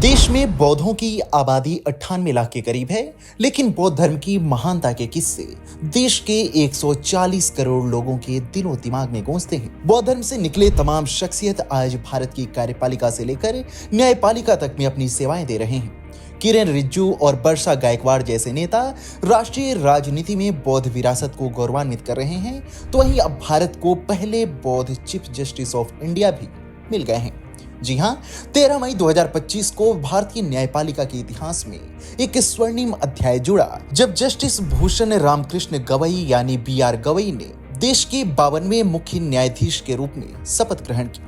देश में बौद्धों की आबादी 98 लाख के करीब है, लेकिन बौद्ध धर्म की महानता के किस्से देश के 140 करोड़ लोगों के दिलो दिमाग में गूंजते हैं। बौद्ध धर्म से निकले तमाम शख्सियत आज भारत की कार्यपालिका से लेकर न्यायपालिका तक में अपनी सेवाएं दे रहे हैं। किरेन रिजिजू और बर्षा गायकवाड़ जैसे नेता राष्ट्रीय राजनीति में बौद्ध विरासत को गौरवान्वित कर रहे हैं, तो वहीं अब भारत को पहले बौद्ध चीफ जस्टिस ऑफ इंडिया भी मिल गए हैं। जी हां, 13 मई 2025 को भारतीय न्यायपालिका के इतिहास में एक स्वर्णिम अध्याय जुड़ा, जब जस्टिस भूषण रामकृष्ण गवई यानी BR गवई ने देश के 52वें मुख्य न्यायाधीश के रूप में शपथ ग्रहण की।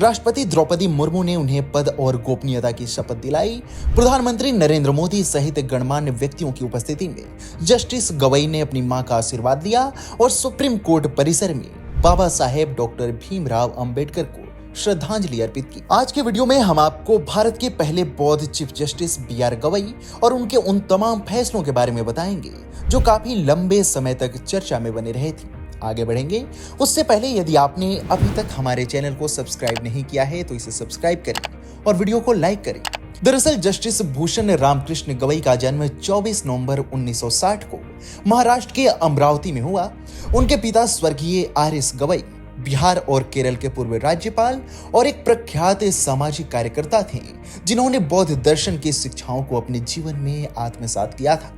राष्ट्रपति द्रौपदी मुर्मू ने उन्हें पद और गोपनीयता की शपथ दिलाई। प्रधानमंत्री नरेंद्र मोदी सहित गणमान्य व्यक्तियों की उपस्थिति में जस्टिस गवई ने अपनी मां का आशीर्वाद लिया और सुप्रीम कोर्ट परिसर में बाबा साहेब डॉक्टर भीमराव अंबेडकर को श्रद्धांजलि अर्पित की। आज के वीडियो में हम आपको भारत के पहले बौद्ध चीफ जस्टिस BR गवई और उनके उन तमाम फैसलों के बारे में बताएंगे जो काफी लंबे समय तक चर्चा में बने रहे थे। आगे बढ़ेंगे उससे पहले यदि आपने अभी तक हमारे चैनल को सब्सक्राइब नहीं किया है तो इसे सब्सक्राइब करें और वीडियो को लाइक करें। दरअसल जस्टिस भूषण रामकृष्ण गवई का जन्म 24 नवंबर 1960 को महाराष्ट्र के अमरावती में हुआ। उनके पिता स्वर्गीय RS गवई बिहार और केरल के पूर्व राज्यपाल और एक प्रख्यात सामाजिक कार्यकर्ता थे, जिन्होंने बौद्ध दर्शन की शिक्षाओं को अपने जीवन में आत्मसात किया था।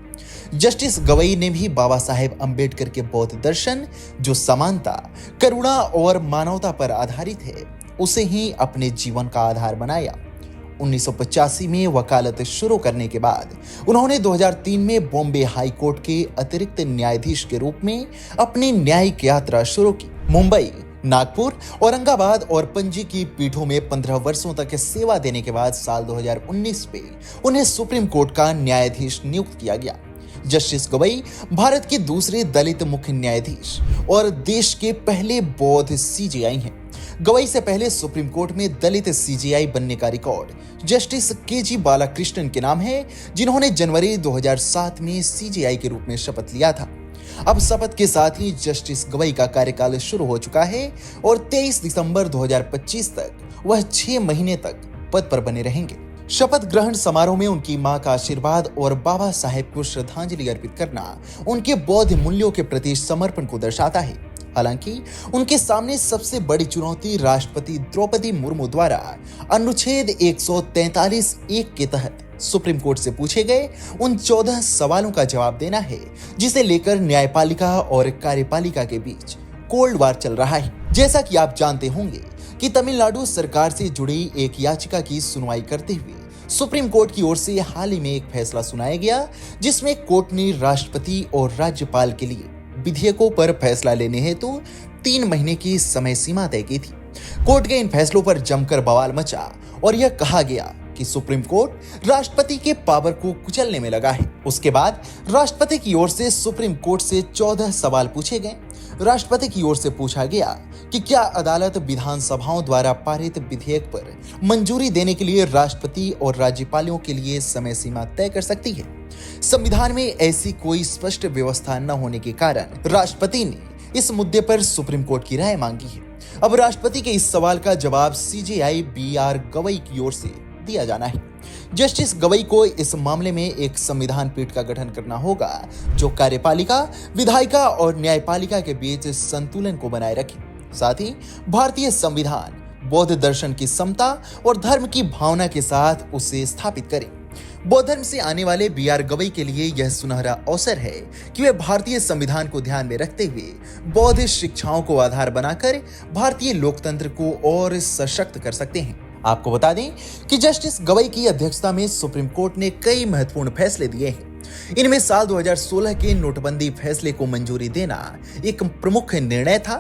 जस्टिस गवई ने भी बाबा साहेब अंबेडकर के बौद्ध दर्शन, जो समानता, करुणा और मानवता पर आधारित है, उसे ही अपने जीवन का आधार बनाया। 1985 में वकालत शुरू करने के बाद उन्होंने 2003 में बॉम्बे हाई कोर्ट के अतिरिक्त न्यायाधीश के रूप में अपनी न्यायिक यात्रा शुरू की। मुंबई, नागपुर, औरंगाबाद और पणजी की पीठों में 15 वर्षों तक सेवा देने के बाद साल 2019 में उन्हें सुप्रीम कोर्ट का न्यायाधीश नियुक्त किया गया। जस्टिस गवई भारत के दूसरे दलित मुख्य न्यायाधीश और देश के पहले बौद्ध CJI हैं। गवई से पहले सुप्रीम कोर्ट में दलित CJI बनने का रिकॉर्ड जस्टिस KG बालाकृष्णन के नाम है, जिन्होंने जनवरी 2007 में CJI के रूप में शपथ लिया था। अब शपथ के साथ ही जस्टिस गवई का कार्यकाल शुरू हो चुका है और 23 दिसंबर 2025 तक वह 6 महीने तक पद पर बने रहेंगे। शपथ ग्रहण समारोह में उनकी मां का आशीर्वाद और बाबा साहेब को श्रद्धांजलि अर्पित करना उनके बौद्ध मूल्यों के प्रति समर्पण को दर्शाता है। हालांकि उनके सामने सबसे बड़ी चुनौती राष्ट्रपति द्रौपदी मुर्मू द्वारा अनुच्छेद 143(1) के तहत सुप्रीम कोर्ट से पूछे गए उन 14 सवालों का जवाब देना है, जिसे लेकर न्यायपालिका और कार्यपालिका के बीच कोल्ड वार चल रहा है। जैसा कि आप जानते होंगे कि तमिलनाडु सरकार से जुड़ी एक याचिका की सुनवाई करते हुए सुप्रीम कोर्ट की ओर से हाल ही में एक फैसला सुनाया गया, जिसमें कोर्ट ने राष्ट्रपति और राज्यपाल के लिए विधेयकों पर फैसला लेने हेतु 3 महीने की समय सीमा तय की थी। कोर्ट के इन फैसलों पर जमकर बवाल मचा और यह कहा गया कि सुप्रीम कोर्ट राष्ट्रपति के पावर को कुचलने में लगा है। उसके बाद राष्ट्रपति की ओर से सुप्रीम कोर्ट से 14 सवाल पूछे गए। राष्ट्रपति की ओर से पूछा गया कि क्या अदालत विधानसभाओं द्वारा पारित विधेयक पर मंजूरी देने के लिए राष्ट्रपति और राज्यपालों के लिए समय सीमा तय कर सकती है। संविधान में ऐसी कोई स्पष्ट व्यवस्था न होने के कारण राष्ट्रपति ने इस मुद्दे पर सुप्रीम कोर्ट की राय मांगी है। अब राष्ट्रपति के इस सवाल का जवाब CJI BR गवई की ओर से दिया जाना है। जस्टिस गवई को इस मामले में एक संविधान पीठ का गठन करना होगा, जो कार्यपालिका, विधायिका और न्यायपालिका के बीच संतुलन को बनाए रखे। साथ ही भारतीय संविधान बौद्ध दर्शन की समता और धर्म की भावना के साथ उसे स्थापित करे। बौद्ध धर्म से आने वाले BR गवई के लिए यह सुनहरा अवसर है कि वे भारतीय संविधान को ध्यान में रखते हुए बौद्ध शिक्षाओं को आधार बनाकर भारतीय लोकतंत्र को और सशक्त कर सकते हैं। आपको बता दें कि जस्टिस गवई की अध्यक्षता में सुप्रीम कोर्ट ने कई महत्वपूर्ण फैसले दिए हैं। इनमें साल 2016 के नोटबंदी फैसले को मंजूरी देना एक प्रमुख निर्णय था।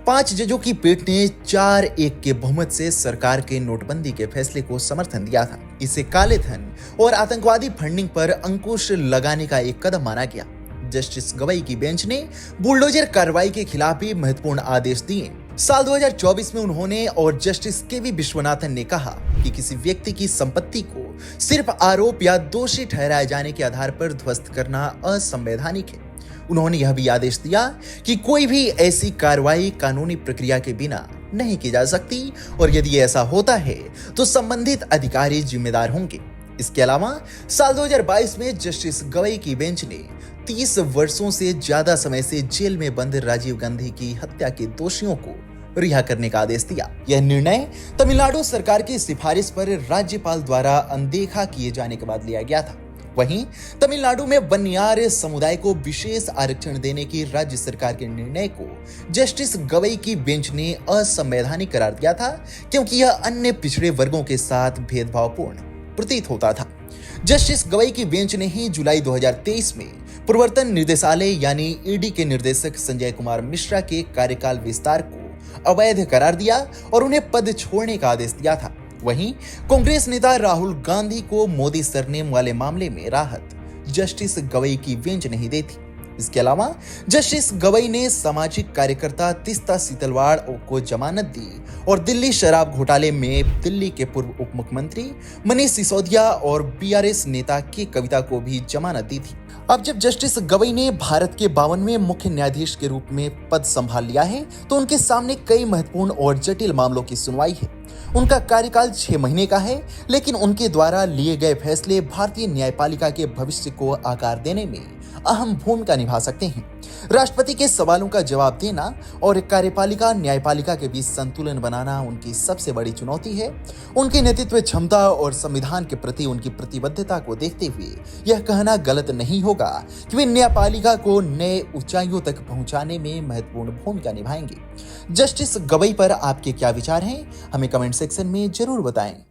5 जजों की पीठ ने 4-1 के बहुमत से सरकार के नोटबंदी के फैसले को समर्थन दिया था। इसे काले धन और आतंकवादी फंडिंग पर अंकुश लगाने का एक कदम माना गया। जस्टिस गवई की बेंच ने बुलडोजर कार्रवाई के खिलाफ भी महत्वपूर्ण आदेश दिए। साल 2024 में उन्होंने और जस्टिस KV विश्वनाथन ने कहा कि किसी व्यक्ति की संपत्ति को सिर्फ आरोप या दोषी ठहराए जाने के आधार पर ध्वस्त करना असंवैधानिक है। उन्होंने यह भी आदेश दिया कि कोई भी ऐसी कार्रवाई कानूनी प्रक्रिया के बिना नहीं की जा सकती और यदि ऐसा होता है तो संबंधित अधिकारी जिम्मेदार होंगे। इसके अलावा साल 2022 में जस्टिस गवई की बेंच ने 30 वर्षों से ज्यादा समय से जेल में बंद राजीव गांधी की हत्या के दोषियों को रिहा करने का आदेश दिया। यह निर्णय तमिलनाडु सरकार की सिफारिश पर राज्यपाल द्वारा अनदेखा किए जाने के बाद लिया गया था। वहीं तमिलनाडु में बनियार समुदाय को विशेष आरक्षण देने की राज्य सरकार के निर्णय को जस्टिस गवई की बेंच ने असंवैधानिक करार दिया था, क्योंकि यह अन्य पिछड़े वर्गों के साथ भेदभावपूर्ण प्रतीत होता था। जस्टिस गवई की बेंच ने ही जुलाई 2023 में प्रवर्तन निदेशालय यानी ईडी के निर्देशक संजय कुमार मिश्रा के कार्यकाल विस्तार को अवैध करार दिया और उन्हें पद छोड़ने का आदेश दिया था। वहीं कांग्रेस नेता राहुल गांधी को मोदी सरनेम वाले मामले में राहत जस्टिस गवई की बेंच नहीं दी थी। इसके अलावा जस्टिस गवई ने सामाजिक कार्यकर्ता तीस्ता सीतलवाड़ को जमानत दी और दिल्ली शराब घोटाले में दिल्ली के पूर्व उप मुख्यमंत्री मनीष सिसोदिया और बीआरएस नेता के कविता को भी जमानत दी थी। अब जब जस्टिस गवई ने भारत के 52वें मुख्य न्यायाधीश के रूप में पद संभाल लिया है, तो उनके सामने कई महत्वपूर्ण और जटिल मामलों की सुनवाई है। उनका कार्यकाल 6 महीने का है, लेकिन उनके द्वारा लिए गए फैसले भारतीय न्यायपालिका के भविष्य को आकार देने में अहम भूमिका निभा सकते हैं। राष्ट्रपति के सवालों का जवाब देना और कार्यपालिका न्यायपालिका के बीच संतुलन बनाना उनकी सबसे बड़ी चुनौती है। उनकी नेतृत्व क्षमता और संविधान के प्रति उनकी प्रतिबद्धता को देखते हुए यह कहना गलत नहीं होगा कि वे न्यायपालिका को नए ऊंचाइयों तक पहुंचाने में महत्वपूर्ण भूमिका निभाएंगे। जस्टिस गवई पर आपके क्या विचार हैं? हमें कमेंट सेक्शन में जरूर बताएं।